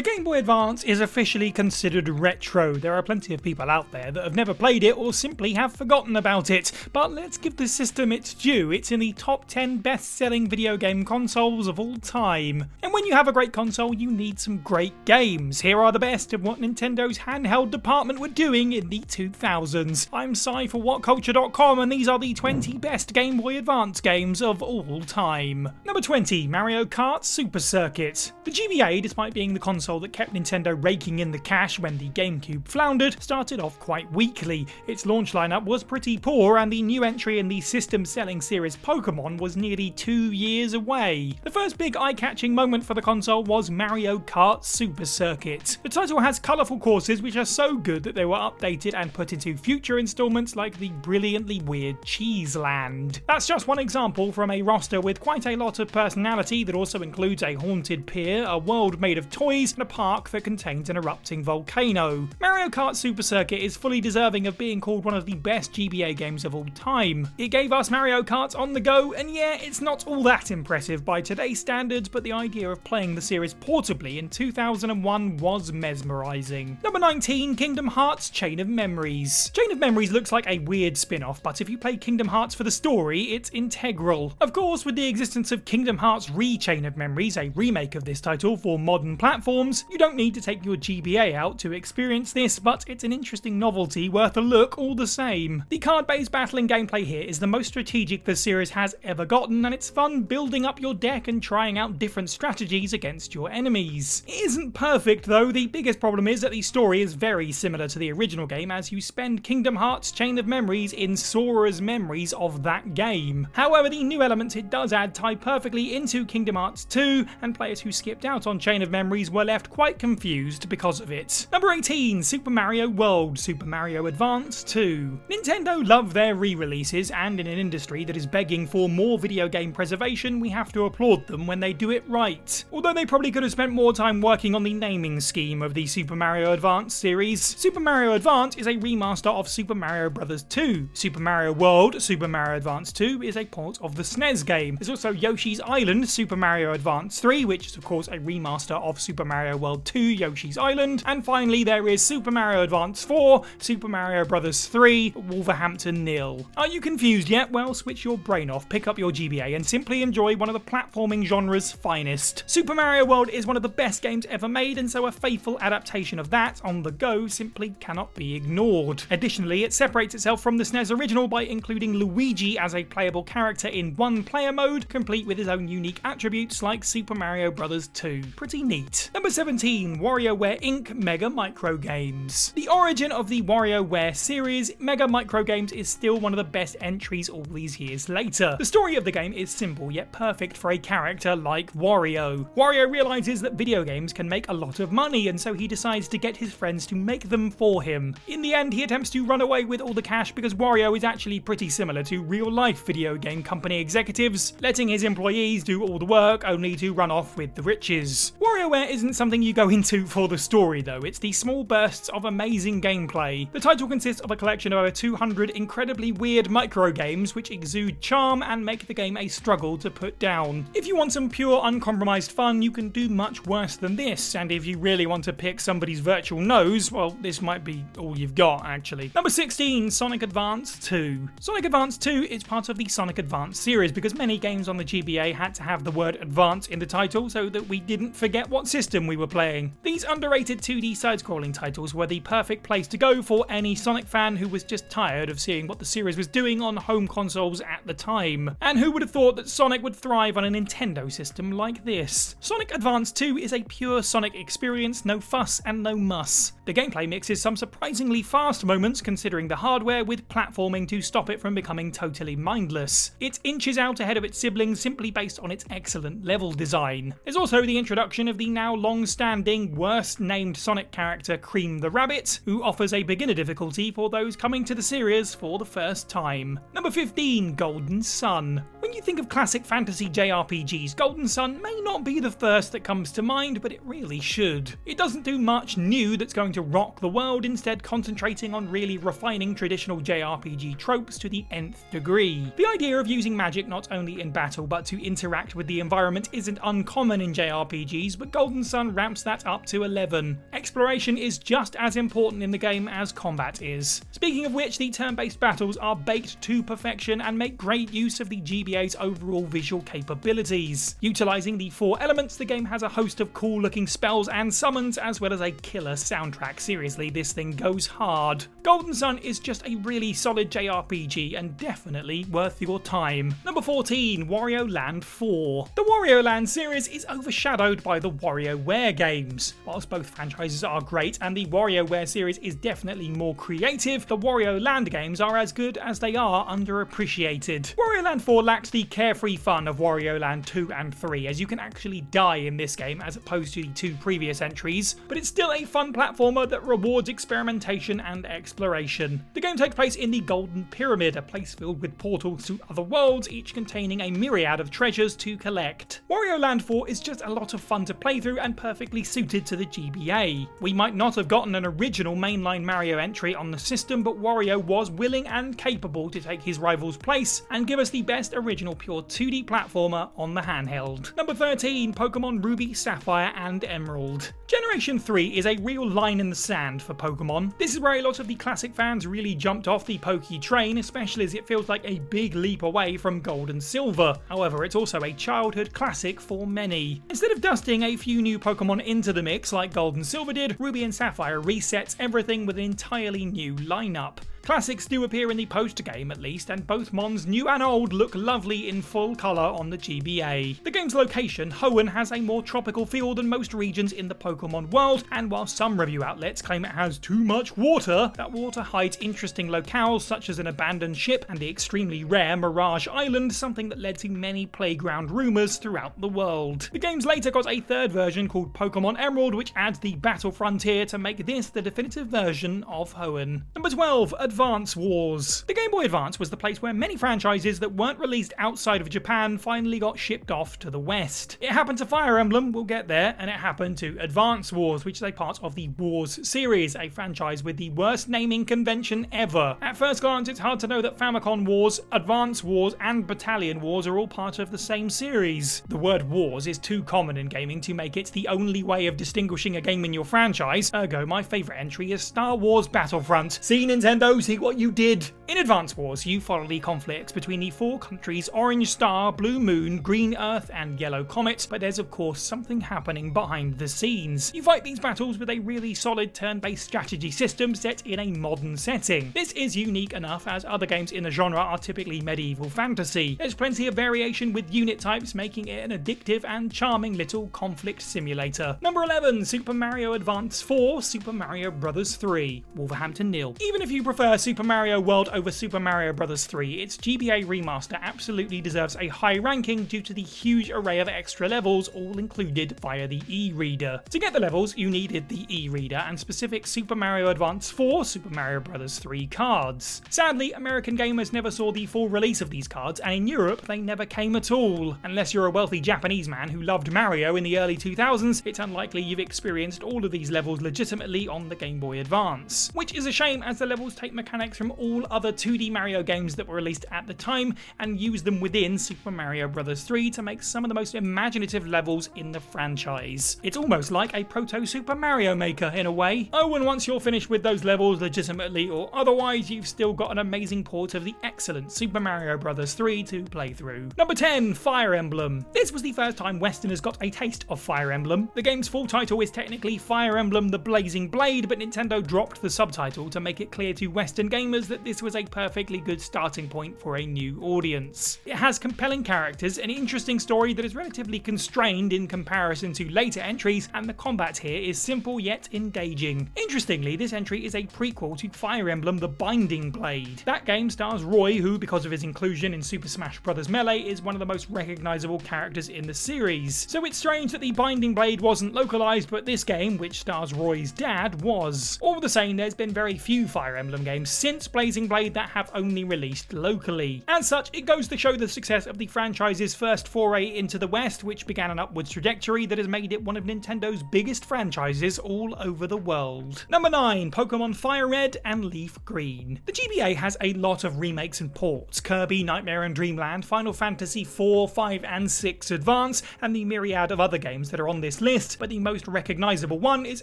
The Game Boy Advance is officially considered retro. There are plenty of people out there that have never played it or simply have forgotten about it, but let's give the system its due. It's in the top 10 best-selling video game consoles of all time. And when you have a great console, you need some great games. Here are the best of what Nintendo's handheld department were doing in the 2000s. I'm Sai for WhatCulture.com, and these are the 20 best Game Boy Advance games of all time. Number 20, Mario Kart Super Circuit. The GBA, despite being the console that kept Nintendo raking in the cash when the GameCube floundered, started off quite weakly. Its launch lineup was pretty poor, and the new entry in the system-selling series Pokémon was nearly 2 years away. The first big eye-catching moment for the console was Mario Kart Super Circuit. The title has colourful courses which are so good that they were updated and put into future installments like the brilliantly weird Cheese Land. That's just one example from a roster with quite a lot of personality that also includes a haunted pier, a world made of toys, and a park that contains an erupting volcano. Mario Kart Super Circuit is fully deserving of being called one of the best GBA games of all time. It gave us Mario Kart on the go, and yeah, it's not all that impressive by today's standards, but the idea of playing the series portably in 2001 was mesmerising. Number 19, Kingdom Hearts Chain of Memories. Chain of Memories looks like a weird spin-off, but if you play Kingdom Hearts for the story, it's integral. Of course, with the existence of Kingdom Hearts Chain of Memories, a remake of this title for modern platforms, you don't need to take your GBA out to experience this, but it's an interesting novelty worth a look all the same. The card-based battling gameplay here is the most strategic the series has ever gotten, and it's fun building up your deck and trying out different strategies against your enemies. It isn't perfect though. The biggest problem is that the story is very similar to the original game, as you spend Kingdom Hearts Chain of Memories in Sora's memories of that game. However, the new elements it does add tie perfectly into Kingdom Hearts 2, and players who skipped out on Chain of Memories were left quite confused because of it. Number 18, Super Mario World Super Mario Advance 2. Nintendo love their re-releases, and in an industry that is begging for more video game preservation, we have to applaud them when they do it right. Although they probably could have spent more time working on the naming scheme of the Super Mario Advance series. Super Mario Advance is a remaster of Super Mario Bros. 2. Super Mario World Super Mario Advance 2 is a port of the SNES game. There's also Yoshi's Island Super Mario Advance 3, which is of course a remaster of Super Mario World 2 Yoshi's Island, and finally there is Super Mario Advance 4 Super Mario Bros. 3 Wolverhampton Nil. Are you confused yet? Well, switch your brain off, pick up your GBA, and simply enjoy one of the platforming genre's finest. Super Mario World is one of the best games ever made, and so a faithful adaptation of that on the go simply cannot be ignored. Additionally, it separates itself from the SNES original by including Luigi as a playable character in one-player mode, complete with his own unique attributes like Super Mario Bros. 2. Pretty neat. Number 17, WarioWare Inc. Mega Micro Games. The origin of the WarioWare series, Mega Micro Games is still one of the best entries all these years later. The story of the game is simple yet perfect for a character like Wario. Wario realizes that video games can make a lot of money, and so he decides to get his friends to make them for him. In the end, he attempts to run away with all the cash because Wario is actually pretty similar to real-life video game company executives, letting his employees do all the work only to run off with the riches. WarioWare isn't something you go into for the story though, it's the small bursts of amazing gameplay. The title consists of a collection of over 200 incredibly weird micro games which exude charm and make the game a struggle to put down. If you want some pure uncompromised fun, you can do much worse than this, and if you really want to pick somebody's virtual nose, well, this might be all you've got actually. Number 16, Sonic Advance 2. Sonic Advance 2 is part of the Sonic Advance series because many games on the GBA had to have the word Advance in the title so that we didn't forget what system we were playing. These underrated 2D side-scrolling titles were the perfect place to go for any Sonic fan who was just tired of seeing what the series was doing on home consoles at the time. And who would have thought that Sonic would thrive on a Nintendo system like this? Sonic Advance 2 is a pure Sonic experience, no fuss and no muss. The gameplay mixes some surprisingly fast moments considering the hardware with platforming to stop it from becoming totally mindless. It inches out ahead of its siblings simply based on its excellent level design. There's also the introduction of the now long-standing worst-named Sonic character Cream the Rabbit, who offers a beginner difficulty for those coming to the series for the first time. Number 15, Golden Sun. When you think of classic fantasy JRPGs, Golden Sun may not be the first that comes to mind, but it really should. It doesn't do much new that's going to rock the world, instead concentrating on really refining traditional JRPG tropes to the nth degree. The idea of using magic not only in battle but to interact with the environment isn't uncommon in JRPGs, but Golden Sun Pokemon ramps that up to 11. Exploration is just as important in the game as combat is. Speaking of which, the turn-based battles are baked to perfection and make great use of the GBA's overall visual capabilities. Utilising the 4 elements, the game has a host of cool-looking spells and summons, as well as a killer soundtrack. Seriously, this thing goes hard. Golden Sun is just a really solid JRPG and definitely worth your time. Number 14, Wario Land 4. The Wario Land series is overshadowed by the WarioWare games. Whilst both franchises are great and the WarioWare series is definitely more creative, the Wario Land games are as good as they are underappreciated. Wario Land 4 lacks the carefree fun of Wario Land 2 and 3, as you can actually die in this game as opposed to the 2 previous entries, but it's still a fun platformer that rewards experimentation and exploration. The game takes place in the Golden Pyramid, a place filled with portals to other worlds, each containing a myriad of treasures to collect. Wario Land 4 is just a lot of fun to play through and perfectly suited to the GBA. We might not have gotten an original mainline Mario entry on the system, but Wario was willing and capable to take his rival's place and give us the best original pure 2D platformer on the handheld. Number 13, Pokemon Ruby, Sapphire and Emerald. Generation 3 is a real line in the sand for Pokemon. This is where a lot of the classic fans really jumped off the Poké train, especially as it feels like a big leap away from Gold and Silver. However, it's also a childhood classic for many. Instead of dusting a few new Pokemon into the mix like Gold and Silver did, Ruby and Sapphire resets everything with an entirely new lineup. Classics do appear in the post-game at least, and both Mons, new and old, look lovely in full colour on the GBA. The game's location, Hoenn, has a more tropical feel than most regions in the Pokemon world, and while some review outlets claim it has too much water, that water hides interesting locales such as an abandoned ship and the extremely rare Mirage Island, something that led to many playground rumours throughout the world. The game's later got a third version called Pokemon Emerald, which adds the Battle Frontier to make this the definitive version of Hoenn. Number 12, Advance Wars. The Game Boy Advance was the place where many franchises that weren't released outside of Japan finally got shipped off to the West. It happened to Fire Emblem, we'll get there, and it happened to Advance Wars, which is a part of the Wars series, a franchise with the worst naming convention ever. At first glance, it's hard to know that Famicom Wars, Advance Wars, and Battalion Wars are all part of the same series. The word Wars is too common in gaming to make it the only way of distinguishing a game in your franchise, ergo my favourite entry is Star Wars Battlefront. See Nintendo, see what you did! In Advance Wars, you follow the conflicts between the 4 countries Orange Star, Blue Moon, Green Earth, and Yellow Comet, but there's of course something happening behind the scenes. You fight these battles with a really solid turn-based strategy system set in a modern setting. This is unique enough as other games in the genre are typically medieval fantasy. There's plenty of variation with unit types, making it an addictive and charming little conflict simulator. Number 11, Super Mario Advance 4, Super Mario Bros. 3, Wolverhampton nil. Even if you prefer Super Mario World over Super Mario Bros. 3, its GBA remaster absolutely deserves a high ranking due to the huge array of extra levels all included via the e-reader. To get the levels, you needed the e-reader and specific Super Mario Advance 4, Super Mario Bros. 3 cards. Sadly, American gamers never saw the full release of these cards, and in Europe they never came at all. Unless you're a wealthy Japanese man who loved Mario in the early 2000s, it's unlikely you've experienced all of these levels legitimately on the Game Boy Advance. Which is a shame, as the levels take mechanics from all other 2D Mario games that were released at the time and use them within Super Mario Bros. 3 to make some of the most imaginative levels in the franchise. It's almost like a proto-Super Mario Maker in a way. Oh, and once you're finished with those levels legitimately or otherwise, you've still got an amazing port of the excellent Super Mario Bros. 3 to play through. Number 10, Fire Emblem. This was the first time Westerners got a taste of Fire Emblem. The game's full title is technically Fire Emblem The Blazing Blade, but Nintendo dropped the subtitle to make it clear to Western gamers that this was a perfectly good starting point for a new audience. It has compelling characters, an interesting story that is relatively constrained in comparison to later entries, and the combat here is simple yet engaging. Interestingly, this entry is a prequel to Fire Emblem The Binding Blade. That game stars Roy, who, because of his inclusion in Super Smash Bros. Melee, is one of the most recognisable characters in the series. So it's strange that The Binding Blade wasn't localised, but this game, which stars Roy's dad, was. All the same, there's been very few Fire Emblem games games since Blazing Blade that have only released locally. As such, it goes to show the success of the franchise's first foray into the West, which began an upwards trajectory that has made it one of Nintendo's biggest franchises all over the world. Number 9, Pokemon Fire Red and Leaf Green. The GBA has a lot of remakes and ports: Kirby, Nightmare and Dreamland, Final Fantasy 4, 5 and 6 Advance, and the myriad of other games that are on this list, but the most recognisable one is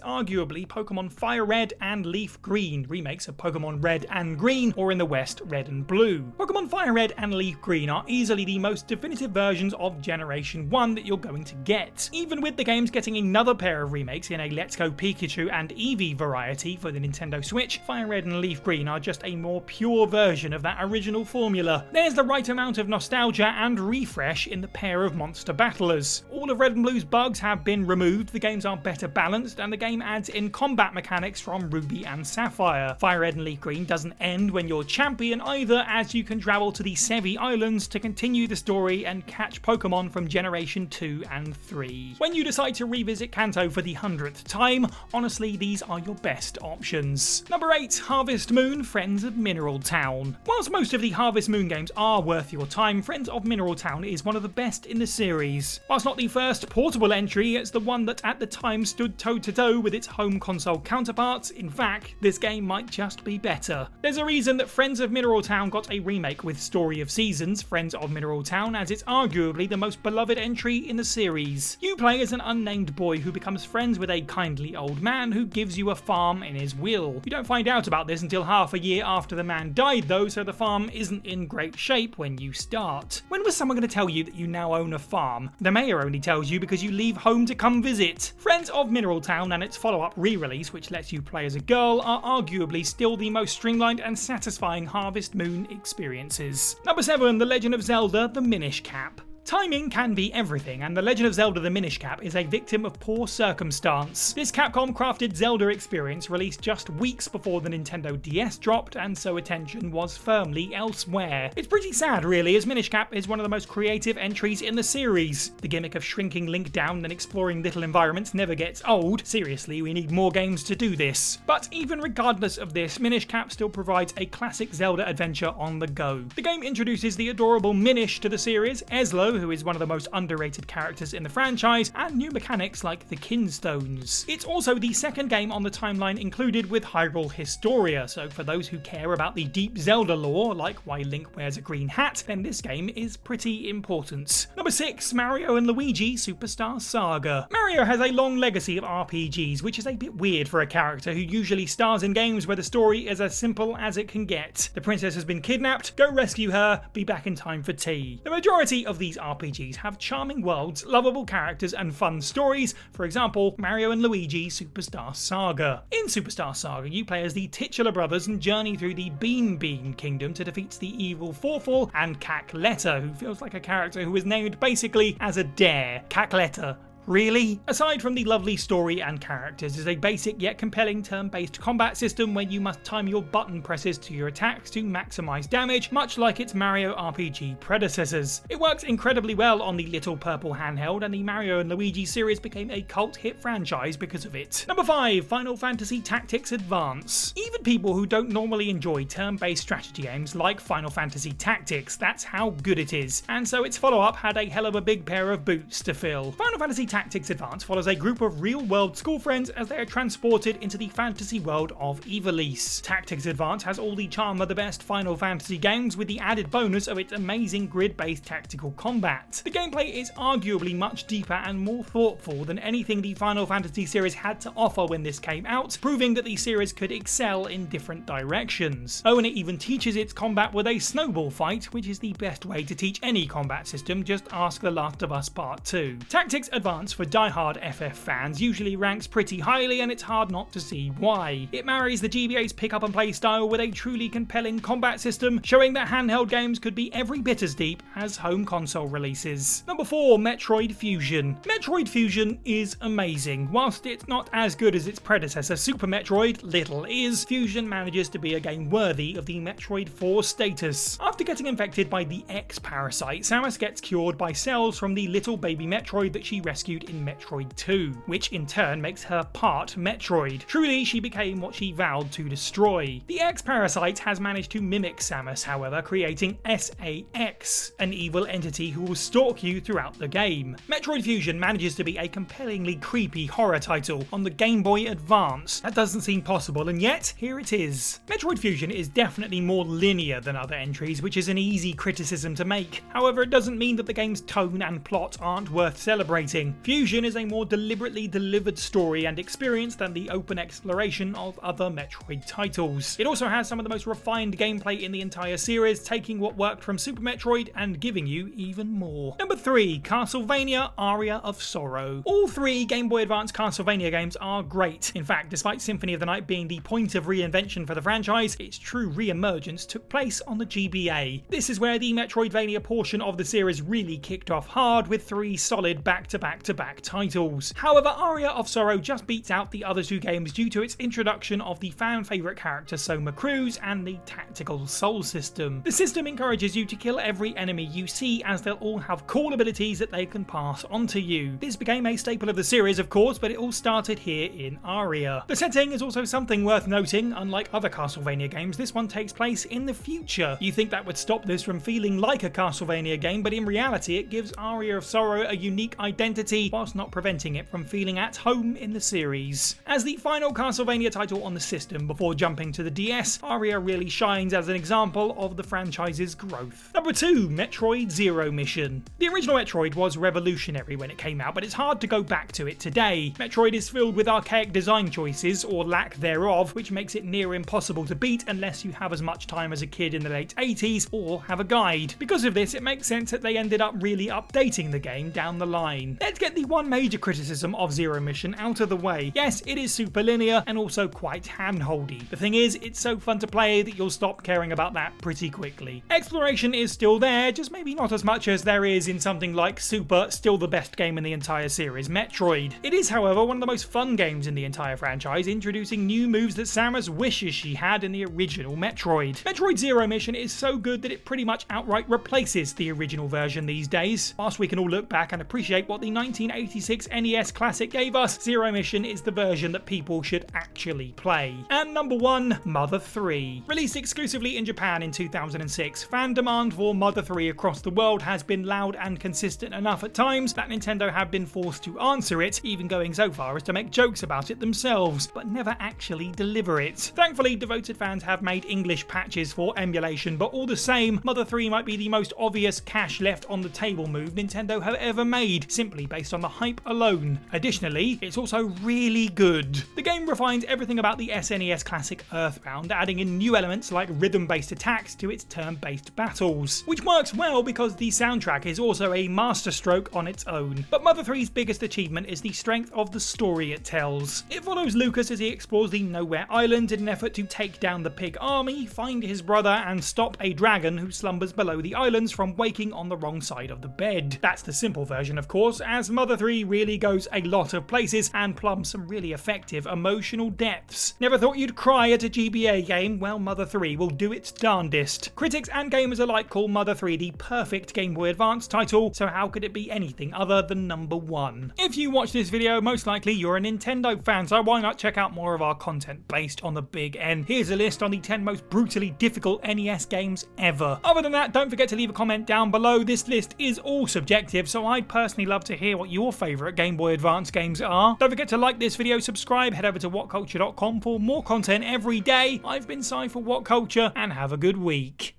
arguably Pokemon Fire Red and Leaf Green, remakes of Pokemon Red and Green, or in the West, Red and Blue. Pokemon Fire Red and Leaf Green are easily the most definitive versions of Generation 1 that you're going to get. Even with the games getting another pair of remakes in a Let's Go Pikachu and Eevee variety for the Nintendo Switch, Fire Red and Leaf Green are just a more pure version of that original formula. There's the right amount of nostalgia and refresh in the pair of monster battlers. All of Red and Blue's bugs have been removed, the games are better balanced, and the game adds in combat mechanics from Ruby and Sapphire. Fire Red and Leaf Green doesn't end when you're champion either, as you can travel to the Sevi Islands to continue the story and catch Pokemon from Generation 2 and 3. When you decide to revisit Kanto for the 100th time, honestly, these are your best options. Number 8, Harvest Moon, Friends of Mineral Town. Whilst most of the Harvest Moon games are worth your time, Friends of Mineral Town is one of the best in the series. Whilst not the first portable entry, it's the one that at the time stood toe-to-toe with its home console counterparts. In fact, this game might just be better. There's a reason that Friends of Mineral Town got a remake with Story of Seasons, Friends of Mineral Town, as it's arguably the most beloved entry in the series. You play as an unnamed boy who becomes friends with a kindly old man who gives you a farm in his will. You don't find out about this until half a year after the man died though, so the farm isn't in great shape when you start. When was someone going to tell you that you now own a farm? The mayor only tells you because you leave home to come visit. Friends of Mineral Town and its follow-up re-release, which lets you play as a girl, are arguably still the most streamlined and satisfying Harvest Moon experiences. Number 7, The Legend of Zelda: The Minish Cap. Timing can be everything, and The Legend of Zelda: The Minish Cap is a victim of poor circumstance. This Capcom-crafted Zelda experience released just weeks before the Nintendo DS dropped, and so attention was firmly elsewhere. It's pretty sad, really, as Minish Cap is one of the most creative entries in the series. The gimmick of shrinking Link down and exploring little environments never gets old. Seriously, we need more games to do this. But even regardless of this, Minish Cap still provides a classic Zelda adventure on the go. The game introduces the adorable Minish to the series, Eslo, who is one of the most underrated characters in the franchise, and new mechanics like the Kinstones. It's also the second game on the timeline included with Hyrule Historia, so for those who care about the deep Zelda lore, like why Link wears a green hat, then this game is pretty important. Number 6, Mario and Luigi Superstar Saga. Mario has a long legacy of RPGs, which is a bit weird for a character who usually stars in games where the story is as simple as it can get. The princess has been kidnapped, go rescue her, be back in time for tea. The majority of these RPGs have charming worlds, lovable characters, and fun stories. For example, Mario and Luigi Superstar Saga. In Superstar Saga, you play as the titular brothers and journey through the Bean Kingdom to defeat the evil Forfall and Cackletta, who feels like a character who was named basically as a dare. Cackletta. Really? Aside from the lovely story and characters, is a basic yet compelling turn-based combat system where you must time your button presses to your attacks to maximize damage, much like its Mario RPG predecessors. It works incredibly well on the little purple handheld, and the Mario and Luigi series became a cult hit franchise because of it. Number 5, Final Fantasy Tactics Advance. Even people who don't normally enjoy turn-based strategy games like Final Fantasy Tactics, that's how good it is, and so its follow-up had a hell of a big pair of boots to fill. Final Fantasy Tactics Advance follows a group of real-world school friends as they are transported into the fantasy world of Ivalice. Tactics Advance has all the charm of the best Final Fantasy games, with the added bonus of its amazing grid-based tactical combat. The gameplay is arguably much deeper and more thoughtful than anything the Final Fantasy series had to offer when this came out, proving that the series could excel in different directions. Oh, and it even teaches its combat with a snowball fight, which is the best way to teach any combat system, just ask The Last of Us Part 2. Tactics Advance for die-hard FF fans usually ranks pretty highly, and it's hard not to see why. It marries the GBA's pick-up-and-play style with a truly compelling combat system, showing that handheld games could be every bit as deep as home console releases. Number 4, Metroid Fusion. Metroid Fusion is amazing. Whilst it's not as good as its predecessor Super Metroid, little is, Fusion manages to be a game worthy of the Metroid 4 status. After getting infected by the X parasite, Samus gets cured by cells from the little baby Metroid that she rescues rescued in Metroid 2, which in turn makes her part Metroid. Truly, she became what she vowed to destroy. The X-Parasite has managed to mimic Samus, however, creating SAX, an evil entity who will stalk you throughout the game. Metroid Fusion manages to be a compellingly creepy horror title on the Game Boy Advance. That doesn't seem possible, and yet, here it is. Metroid Fusion is definitely more linear than other entries, which is an easy criticism to make. However, it doesn't mean that the game's tone and plot aren't worth celebrating. Fusion is a more deliberately delivered story and experience than the open exploration of other Metroid titles. It also has some of the most refined gameplay in the entire series, taking what worked from Super Metroid and giving you even more. Number 3, Castlevania Arya of Sorrow. All 3 Game Boy Advance Castlevania games are great. In fact, despite Symphony of the Night being the point of reinvention for the franchise, its true re-emergence took place on the GBA. This is where the Metroidvania portion of the series really kicked off hard with 3 solid back-to-back-to-back titles. However, Arya of Sorrow just beats out the other 2 games due to its introduction of the fan-favourite character Soma Cruz and the tactical soul system. The system encourages you to kill every enemy you see, as they'll all have cool abilities that they can pass on to you. This became a staple of the series, of course, but it all started here in Arya. The setting is also something worth noting. Unlike other Castlevania games, this one takes place in the future. You think that would stop this from feeling like a Castlevania game, but in reality it gives Arya of Sorrow a unique identity whilst not preventing it from feeling at home in the series. As the final Castlevania title on the system before jumping to the DS, Arya really shines as an example of the franchise's growth. Number 2, Metroid Zero Mission. The original Metroid was revolutionary when it came out, but it's hard to go back to it today. Metroid is filled with archaic design choices, or lack thereof, which makes it near impossible to beat unless you have as much time as a kid in the late 80s or have a guide. Because of this, it makes sense that they ended up really updating the game down the line. Let's get the one major criticism of Zero Mission out of the way. Yes, it is super linear and also quite handholdy. The thing is, it's so fun to play that you'll stop caring about that pretty quickly. Exploration is still there, just maybe not as much as there is in something like Super, still the best game in the entire series, Metroid. It is, however, one of the most fun games in the entire franchise, introducing new moves that Samus wishes she had in the original Metroid. Metroid Zero Mission is so good that it pretty much outright replaces the original version these days. Whilst we can all look back and appreciate what the 1986 NES classic gave us, Zero Mission is the version that people should actually play. And number 1, Mother 3. Released exclusively in Japan in 2006, fan demand for Mother 3 across the world has been loud and consistent enough at times that Nintendo have been forced to answer it, even going so far as to make jokes about it themselves, but never actually deliver it. Thankfully, devoted fans have made English patches for emulation, but all the same, Mother 3 might be the most obvious cash left on the table move Nintendo have ever made, simply based on the hype alone. Additionally, it's also really good. The game refines everything about the SNES classic Earthbound, adding in new elements like rhythm-based attacks to its turn-based battles, which works well because the soundtrack is also a masterstroke on its own. But Mother 3's biggest achievement is the strength of the story it tells. It follows Lucas as he explores the Nowhere Island in an effort to take down the pig army, find his brother, and stop a dragon who slumbers below the islands from waking on the wrong side of the bed. That's the simple version, of course, as Mother 3 really goes a lot of places and plumbs some really effective emotional depths. Never thought you'd cry at a GBA game? Well, Mother 3 will do its darndest. Critics and gamers alike call Mother 3 the perfect Game Boy Advance title, so how could it be anything other than number 1? If you watch this video, most likely you're a Nintendo fan, so why not check out more of our content based on the Big N. Here's a list on the 10 most brutally difficult NES games ever. Other than that, don't forget to leave a comment down below. This list is all subjective, so I'd personally love to hear what your favourite Game Boy Advance games are. Don't forget to like this video, subscribe, head over to WhatCulture.com for more content every day. I've been Si for WhatCulture, and have a good week.